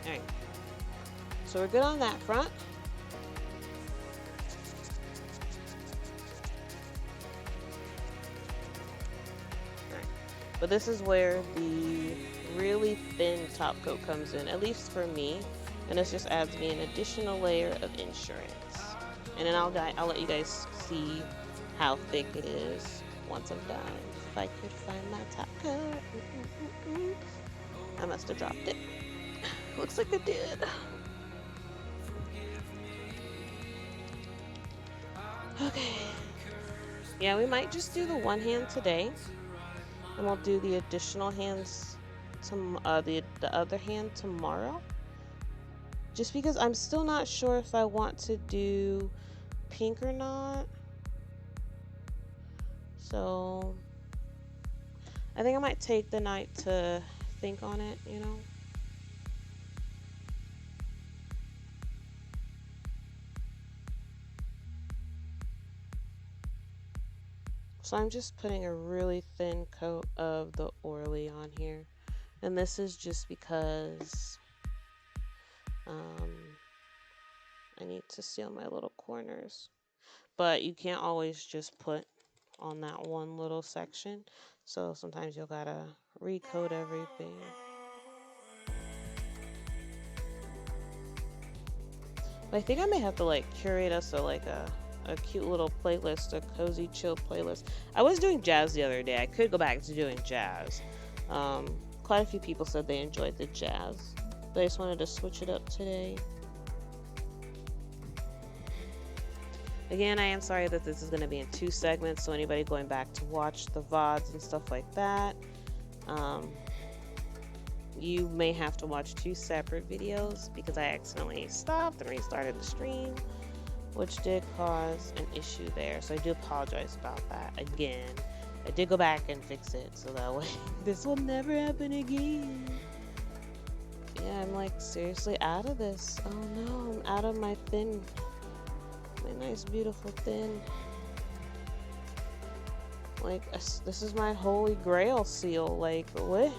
Alright, so we're good on that front. Alright, but this is where the really thin top coat comes in, at least for me, and this just adds me an additional layer of insurance. And then I'll let you guys see how thick it is once I'm done. If I could find my top coat. I must have dropped it. Looks like I did. Okay. Yeah, we might just do the one hand today, and we'll do the additional hands to the other hand tomorrow. Just because I'm still not sure if I want to do pink or not. So I think I might take the night to think on it, you know. So I'm just putting a really thin coat of the Orly on here. And this is just because I need to seal my little corners. But you can't always just put on that one little section. So sometimes you'll gotta recoat everything. But I think I may have to like curate us a cute little playlist, a cozy chill playlist. I was doing jazz the other day. I could go back to doing jazz. Quite a few people said they enjoyed the jazz, but I just wanted to switch it up today. Again, I am sorry that this is going to be in 2 segments, so anybody going back to watch the VODs and stuff like that, you may have to watch 2 separate videos because I accidentally stopped and restarted the stream, which did cause an issue there. So I do apologize about that again. I did go back and fix it so that way this will never happen again. Yeah, I'm like seriously out of this. Oh no, I'm out of my thin, my nice beautiful thin. Like, this is my holy grail seal. Like, what?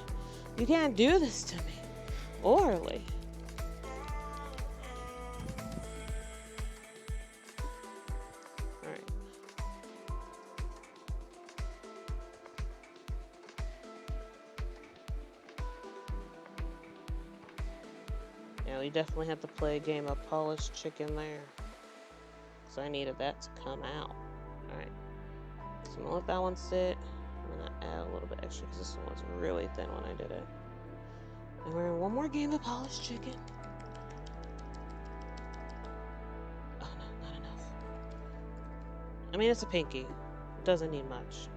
You can't do this to me. Orally. Alright. Yeah, we definitely had to play a game of polished chicken there. So I needed that to come out. Alright. So I'm gonna let that one sit. I'm gonna add a little bit extra because this one was really thin when I did it. And we're in one more game of polished chicken. Oh no, not enough. I mean, it's a pinky. It doesn't need much.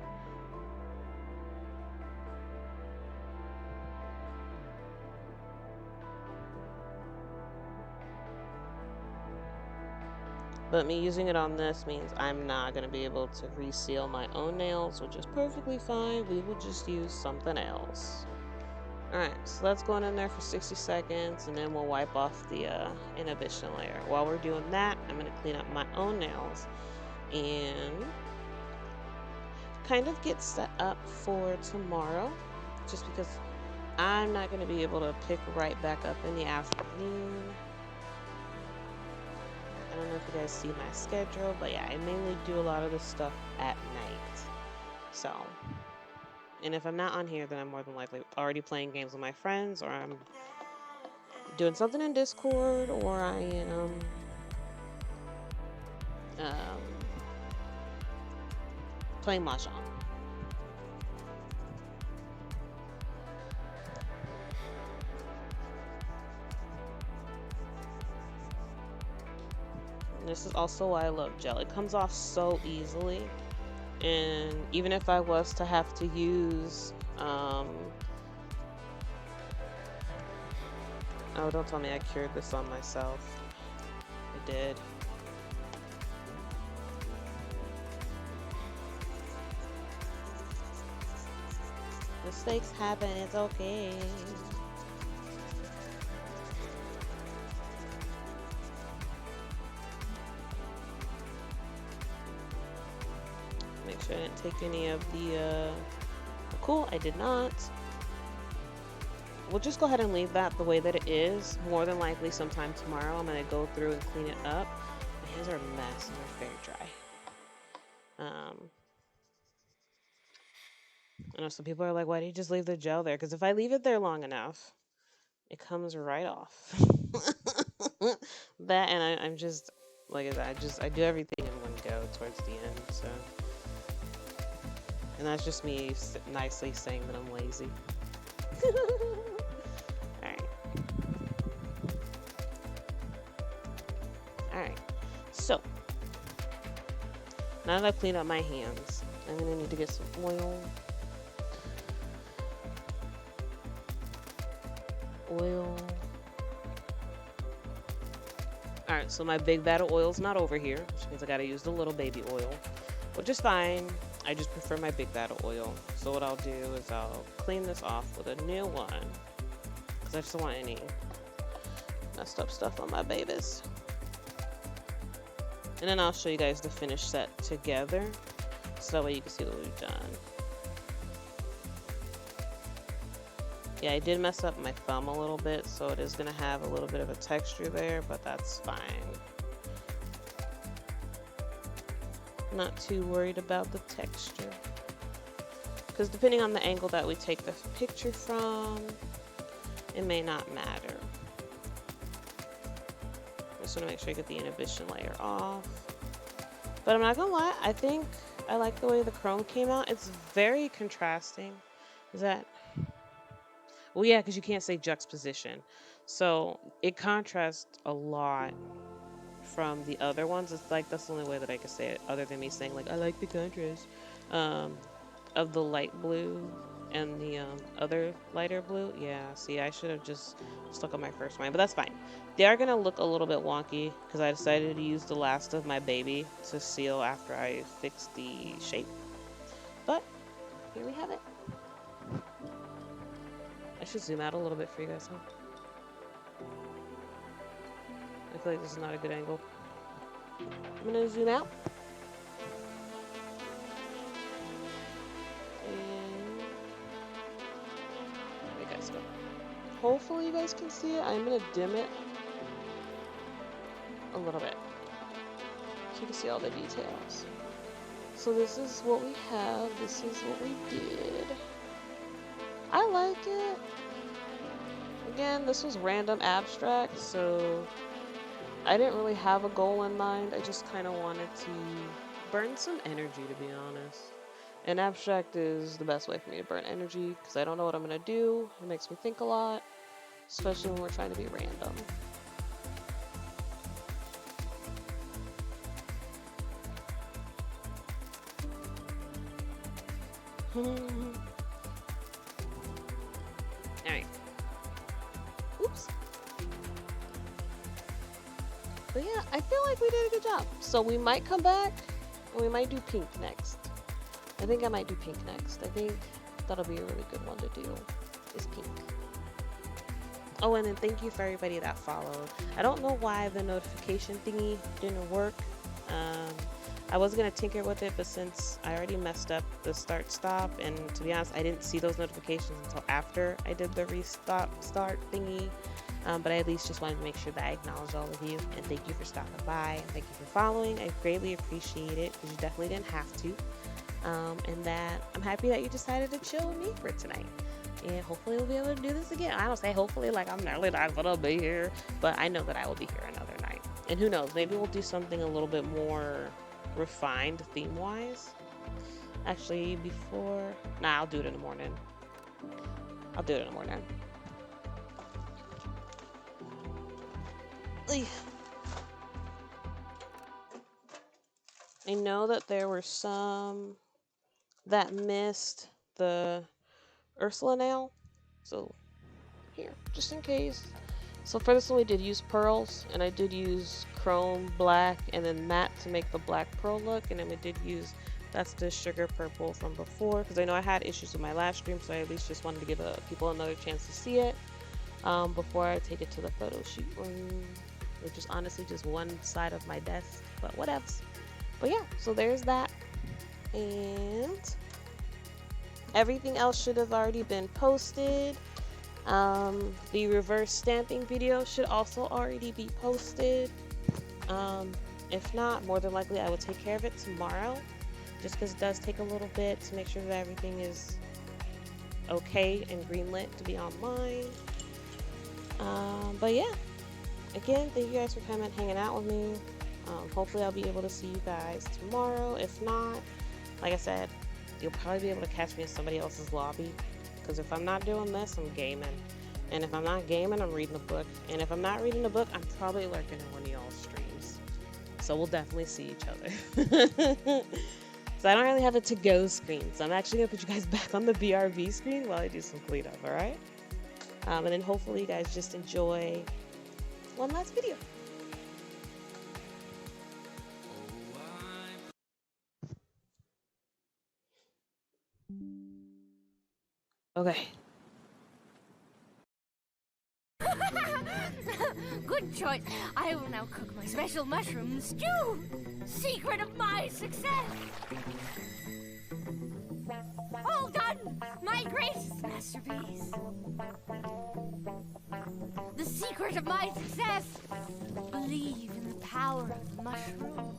But me using it on this means I'm not going to be able to reseal my own nails, which is perfectly fine. We will just use something else. Alright, so that's going in there for 60 seconds, and then we'll wipe off the inhibition layer. While we're doing that, I'm going to clean up my own nails and kind of get set up for tomorrow, just because I'm not going to be able to pick right back up in the afternoon. I don't know if you guys see my schedule, but yeah, I mainly do a lot of this stuff at night. So, and if I'm not on here, then I'm more than likely already playing games with my friends, or I'm doing something in Discord, or I am playing Mahjong. This is also why I love gel. It comes off so easily. And even if I was to have to use, oh, don't tell me I cured this on myself. I did. Mistakes happen, it's okay. Make sure I didn't take any of the, cool, I did not. We'll just go ahead and leave that the way that it is. More than likely sometime tomorrow I'm going to go through and clean it up. My hands are a mess and they're very dry. I know some people are like, why do you just leave the gel there? Because if I leave it there long enough, it comes right off. That, and I'm just, like I said, I do everything in one go towards the end, so. And that's just me nicely saying that I'm lazy. Alright. Alright. So, now that I've cleaned up my hands, I'm going to need to get some oil. Alright, so my big vat of oil's not over here, which means I gotta use the little baby oil, which is fine. I just prefer my big vat of oil. So what I'll do is I'll clean this off with a new one, because I just don't want any messed up stuff on my babies. And then I'll show you guys the finished set together, so that way you can see what we've done. Yeah, I did mess up my thumb a little bit, so it is going to have a little bit of a texture there, but that's fine. Not too worried about the texture. Because depending on the angle that we take the picture from, it may not matter. Just want to make sure I get the inhibition layer off. But I'm not going to lie, I think I like the way the chrome came out. It's very contrasting. Is that... Well, yeah, because you can't say juxtaposition. So it contrasts a lot from the other ones. It's like, that's the only way that I could say it, other than me saying, like, I like the contrast of the light blue and the other lighter blue. Yeah, see, I should have just stuck on my first one, but that's fine. They are gonna look a little bit wonky because I decided to use the last of my baby to seal after I fixed the shape. But here we have it. I should zoom out a little bit for you guys, huh? I feel like this is not a good angle. I'm gonna zoom out. And there you guys go. Hopefully you guys can see it. I'm gonna dim it a little bit so you can see all the details. So this is what we have. This is what we did. I like it. Again, this was random abstract, so I didn't really have a goal in mind. I just kind of wanted to burn some energy, to be honest. And abstract is the best way for me to burn energy because I don't know what I'm going to do. It makes me think a lot, especially when we're trying to be random. Alright. Oops. But yeah, I feel like we did a good job. So we might come back and we might do pink next. I think I might do pink next. I think that'll be a really good one to do, is pink. Oh, and then thank you for everybody that followed. I don't know why the notification thingy didn't work. I was gonna tinker with it, but since I already messed up the start-stop, and to be honest, I didn't see those notifications until after I did the start thingy. But I at least just wanted to make sure that I acknowledge all of you, and thank you for stopping by, and thank you for following. I greatly appreciate it, because you definitely didn't have to. And that I'm happy that you decided to chill with me for tonight. And hopefully we'll be able to do this again. I don't say hopefully like I'm nearly not gonna be here, but I know that I will be here another night. And who knows, maybe we'll do something a little bit more refined theme-wise. Actually, before... Nah, I'll do it in the morning. I'll do it in the morning. I know that there were some that missed the Ursula nail, so here, just in case. So for this one we did use pearls, and I did use chrome black and then matte to make the black pearl look, and then we did use, that's the sugar purple from before, because I know I had issues with my last stream, so I at least just wanted to give people another chance to see it before I take it to the photo shoot room, which is honestly just one side of my desk, but whatevs. But yeah, so there's that, and everything else should have already been posted. The reverse stamping video should also already be posted. If not, more than likely I will take care of it tomorrow, just because it does take a little bit to make sure that everything is okay and greenlit to be online. But yeah, again, thank you guys for coming and hanging out with me. Hopefully I'll be able to see you guys tomorrow. If not, like I said, you'll probably be able to catch me in somebody else's lobby, because if I'm not doing this, I'm gaming, and if I'm not gaming, I'm reading a book, and if I'm not reading a book, I'm probably lurking in one of y'all's streams. So we'll definitely see each other. So I don't really have a to-go screen, so I'm actually gonna put you guys back on the BRB screen while I do some cleanup, all right? And then hopefully you guys just enjoy one last video. Okay. Good choice. I will now cook my special mushroom stew. Secret of my success. All done. My greatest masterpiece. The secret of my success. Believe in the power of the mushroom.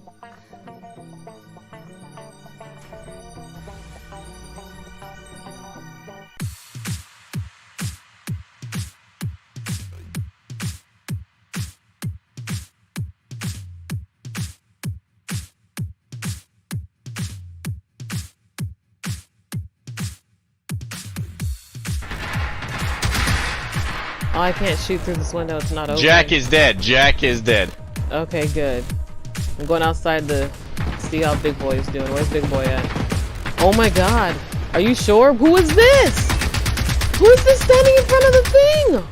Oh, I can't shoot through this window, it's not open. Jack is dead. Jack is dead. Okay, good. I'm going outside to see how Big Boy is doing. Where's Big Boy at? Oh my god! Are you sure? Who is this? Who is this standing in front of the thing?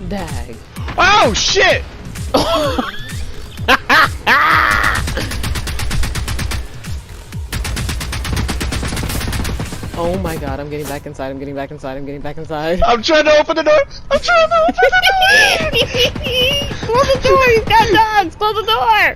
Dag. Oh shit! Oh my god, I'm getting back inside, I'm getting back inside, I'm getting back inside. I'm trying to open the door! I'm trying to open the door! Close the door, he's got dogs! Close the door!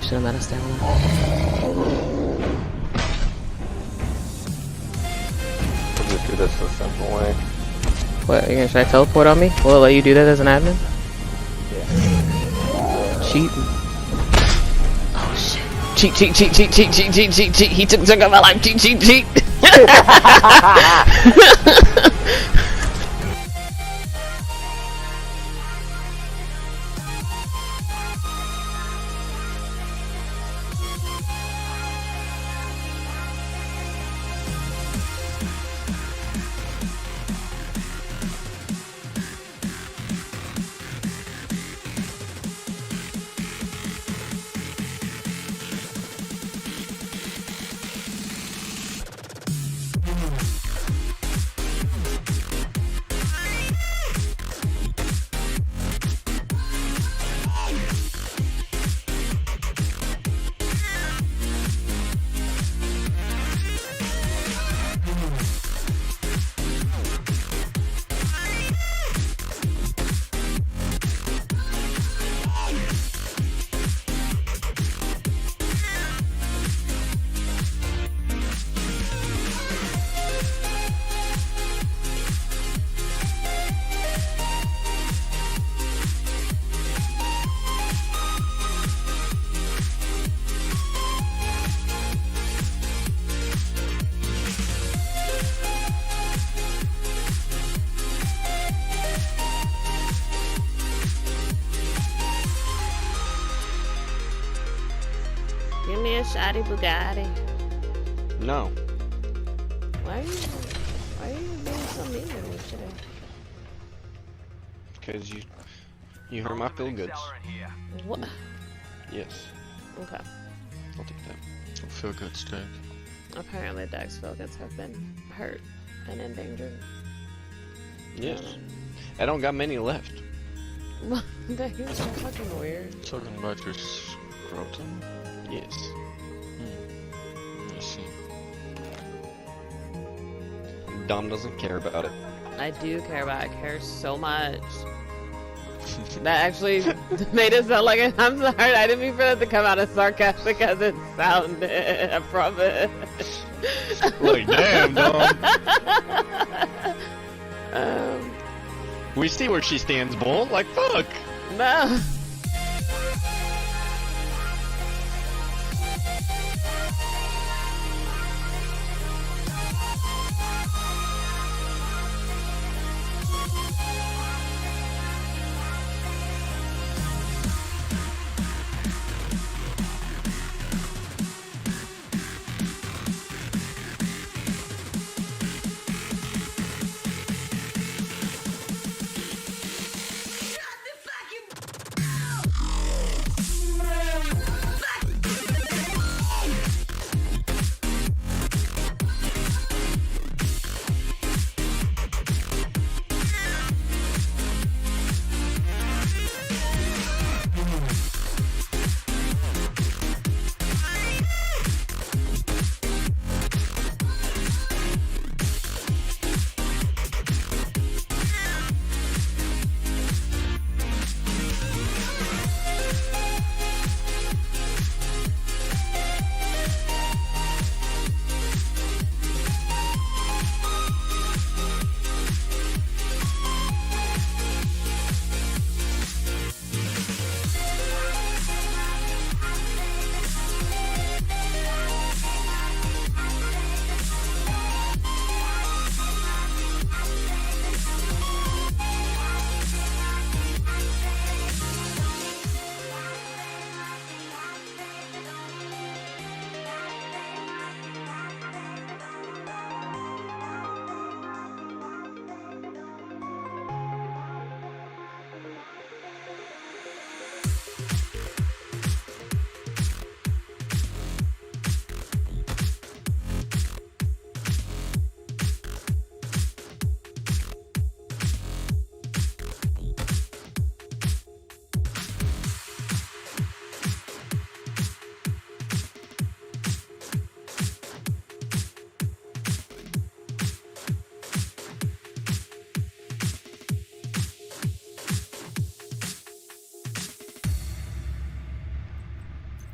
Should've let us down. We'll just do this the simple way. What, you gonna try to teleport on me? Will it let you do that as an admin? Yeah. Cheating. Oh shit. Cheat. He took my life. Cheat. Give me a shoddy Bugatti. No. Why are you being so mean to me today? Because you hurt my feel goods. What? Yes. Okay. I'll take that. Feel good steak. Apparently Dag's feel-goods have been hurt and endangered. Yes. I don't got many left. Dag, you're so fucking weird. Talking about your scrotum? Yes. I see. Dom doesn't care about it. I do care about it. I care so much. That actually made it sound like I'm sorry. I didn't mean for that to come out as sarcastic as it sounded. I promise. Like, damn, Dom. Um, We see where she stands, Bull. Like, fuck. no.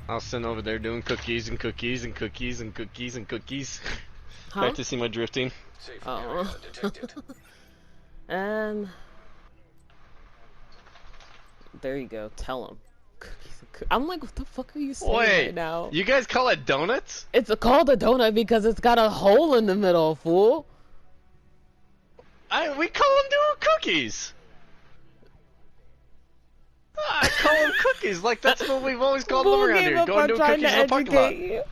I'll send over there doing cookies and cookies and cookies and cookies and cookies. Huh? Back to see my drifting. Oh. There you go. Tell him. I'm like, what the fuck are you saying Wait, right now? you guys call it donuts? It's called a donut because it's got a hole in the middle, fool. We call them doing cookies. I call them cookies. Like that's what we've always called them Bull around gave here. up Going on doing trying cookies to in the parking lot. educate you.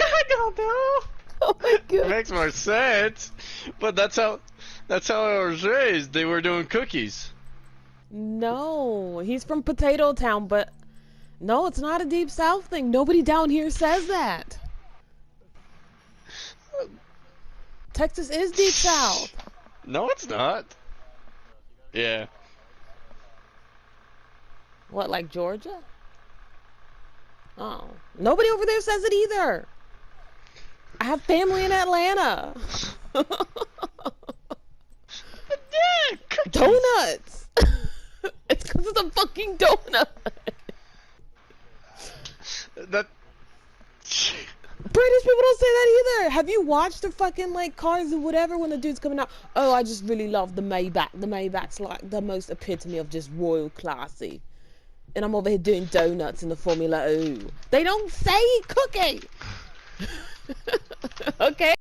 I don't know. Oh my It god. makes more sense. But that's how I was raised. They were doing cookies. No, he's from Potato Town, but no, it's not a Deep South thing. Nobody down here says that. Texas is Deep South. No, it's not. Yeah. What, like Georgia? Oh, nobody over there says it either. I have family in Atlanta. Yeah, cookies. Donuts. It's because it's a fucking donut. That. British people don't say that either. Have you watched the fucking like cars or whatever when the dude's coming out? Oh, I just really love the Maybach. The Maybach's like the most epitome of just royal classy. And I'm over here doing donuts in the Formula O. They don't say cookie. Okay.